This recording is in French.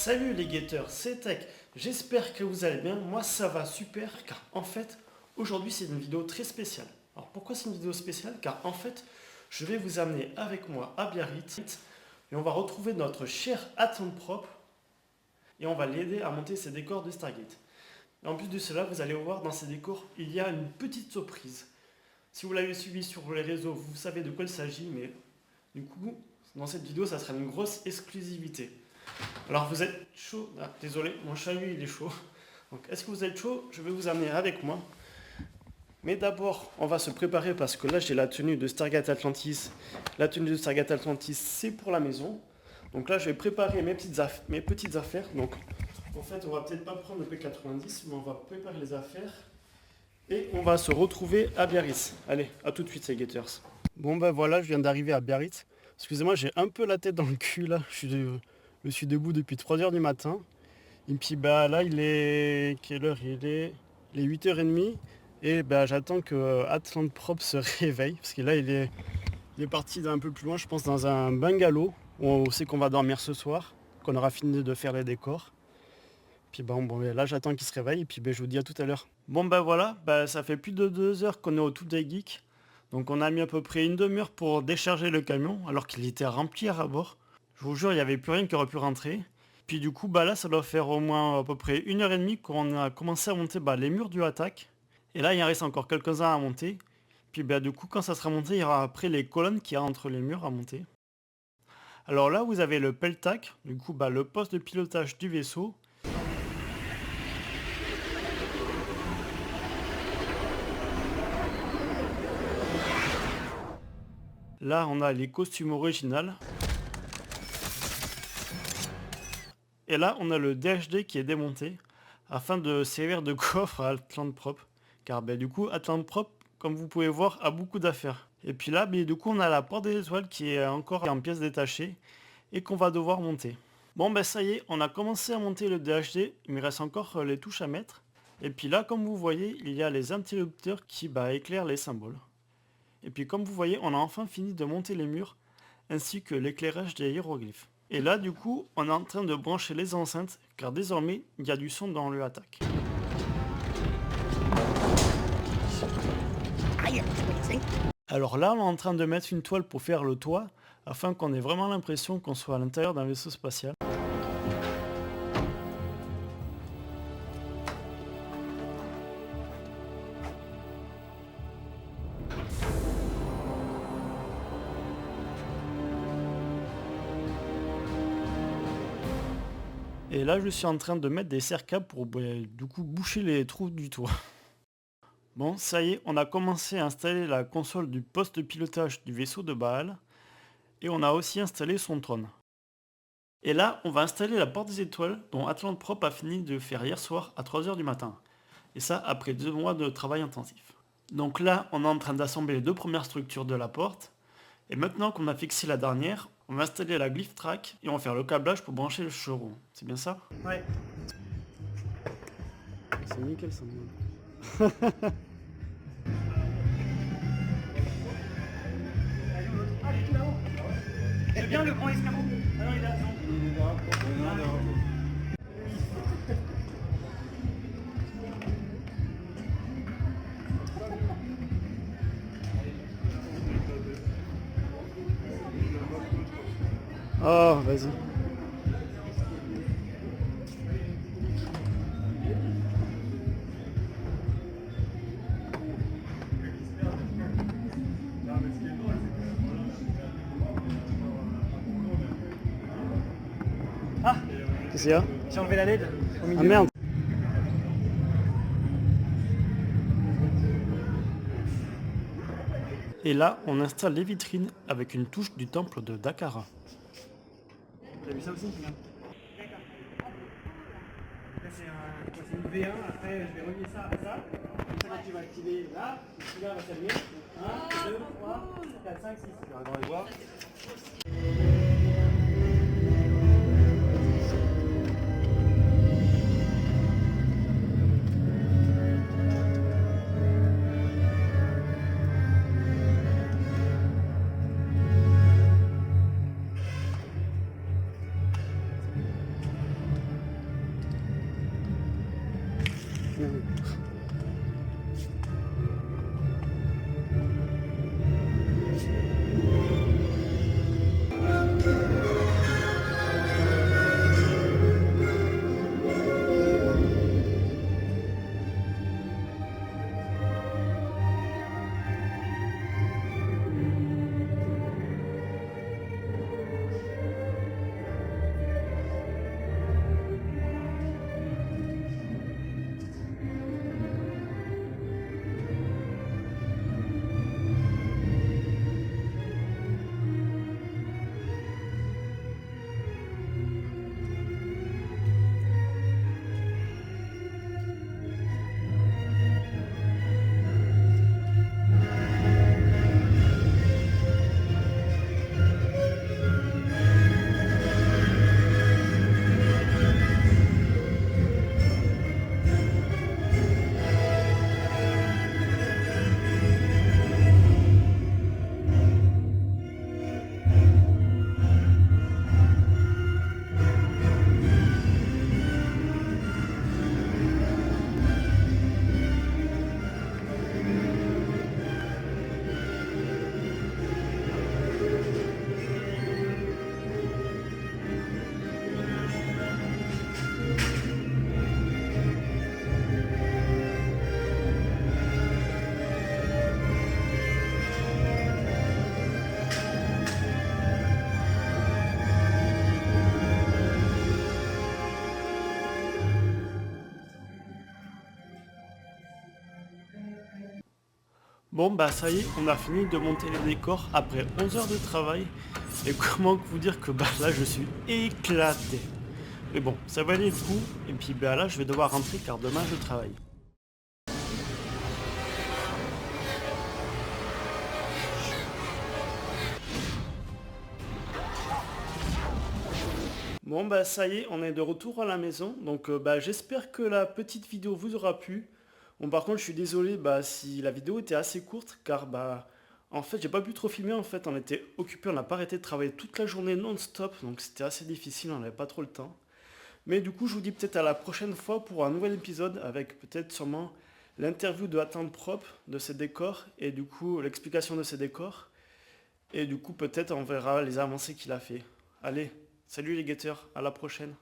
Salut les guetteurs, c'est Tech. J'espère que vous allez bien. Moi ça va super car en fait aujourd'hui c'est une vidéo très spéciale. Alors pourquoi c'est une vidéo spéciale? Car en fait je vais vous amener avec moi à Biarritz et on va retrouver notre cher Atlanprop et on va l'aider à monter ses décors de Stargate. Et en plus de cela, vous allez voir dans ces décors, il y a une petite surprise. Si vous l'avez suivi sur les réseaux, vous savez de quoi il s'agit, mais du coup, dans cette vidéo, ça sera une grosse exclusivité. Alors vous êtes chaud? Ah, désolé, mon chalut il est chaud. Donc est-ce que vous êtes chaud? Je vais vous amener avec moi. Mais d'abord, on va se préparer parce que là j'ai la tenue de Stargate Atlantis. La tenue de Stargate Atlantis, c'est pour la maison. Donc là, je vais préparer mes petites affaires. Donc en fait, on va peut-être pas prendre le P90, mais on va préparer les affaires. Et on va se retrouver à Biarritz. Allez, à tout de suite, les Gators. Bon ben voilà, je viens d'arriver à Biarritz. Excusez-moi, j'ai un peu la tête dans le cul là. Je suis debout depuis 3h du matin. Et puis bah là, il est... Quelle heure il est? Il est 8h30. Et bah j'attends que Atlanprop se réveille. Parce que là, il est parti d'un peu plus loin, je pense, dans un bungalow. Où on sait qu'on va dormir ce soir. Qu'on aura fini de faire les décors. Puis bon là j'attends qu'il se réveille et puis je vous dis à tout à l'heure. Bon ben voilà, ça fait plus de 2 heures qu'on est au Tout des Geeks. Donc on a mis à peu près une demi-heure pour décharger le camion alors qu'il était rempli à bord. Je vous jure, il n'y avait plus rien qui aurait pu rentrer. Puis du coup là ça doit faire au moins à peu près 1h30 qu'on a commencé à monter les murs du attaque. Et là il en reste encore quelques-uns à monter. Puis du coup quand ça sera monté, il y aura après les colonnes qu'il y a entre les murs à monter. Alors là vous avez le peltac, du coup le poste de pilotage du vaisseau. Là, on a les costumes originaux. Et là, on a le DHD qui est démonté afin de servir de coffre à Atlanprop. Car du coup, Atlanprop, comme vous pouvez voir, a beaucoup d'affaires. Et puis là, du coup, on a la porte des étoiles qui est encore en pièces détachées et qu'on va devoir monter. Bon, ça y est, on a commencé à monter le DHD. Il me reste encore les touches à mettre. Et puis là, comme vous voyez, il y a les interrupteurs qui éclairent les symboles. Et puis comme vous voyez, on a enfin fini de monter les murs, ainsi que l'éclairage des hiéroglyphes. Et là du coup, on est en train de brancher les enceintes, car désormais, il y a du son dans le attaque. Alors là, on est en train de mettre une toile pour faire le toit, afin qu'on ait vraiment l'impression qu'on soit à l'intérieur d'un vaisseau spatial. Et là, je suis en train de mettre des serre-câbles pour du coup boucher les trous du toit. Bon, ça y est, on a commencé à installer la console du poste de pilotage du vaisseau de Baal. Et on a aussi installé son trône. Et là, on va installer la porte des étoiles dont Atlanprop a fini de faire hier soir à 3h du matin. Et ça, après 2 mois de travail intensif. Donc là, on est en train d'assembler les 2 premières structures de la porte. Et maintenant qu'on a fixé la dernière, on va installer la glyph track et on va faire le câblage pour brancher le chaudron. C'est bien ça? Ouais. C'est nickel ça. C'est bien le grand escabeau. Ah non, il a raison. Oh, vas-y. Ah, Qu'est-ce qu'il y a? j'ai enlevé la LED au milieu. Ah merde. Et là, on installe les vitrines avec une touche du temple de Dakara. T'as vu ça aussi? D'accord. Là c'est une V1, après je vais relier ça à ça. Comme ça quand tu vas activer là, celui-là va s'allumer. 1, 2, 3, 4, 5, 6. Tu vas dans les voir. Bon bah ça y est, on a fini de monter les décors après 11 heures de travail. Et comment vous dire que bah là je suis éclaté. Mais bon, ça valait le coup. Et puis bah là je vais devoir rentrer car demain je travaille. Bon bah ça y est, on est de retour à la maison. Donc bah j'espère que la petite vidéo vous aura plu. Bon par contre je suis désolé bah si la vidéo était assez courte car bah en fait j'ai pas pu trop filmer en fait, on était occupé, on n'a pas arrêté de travailler toute la journée non-stop, donc c'était assez difficile, on n'avait pas trop le temps. Mais du coup je vous dis peut-être à la prochaine fois pour un nouvel épisode avec peut-être sûrement l'interview de Attente Propre de ces décors et du coup l'explication de ces décors. Et du coup peut-être on verra les avancées qu'il a fait. Allez, salut les guetteurs, à la prochaine.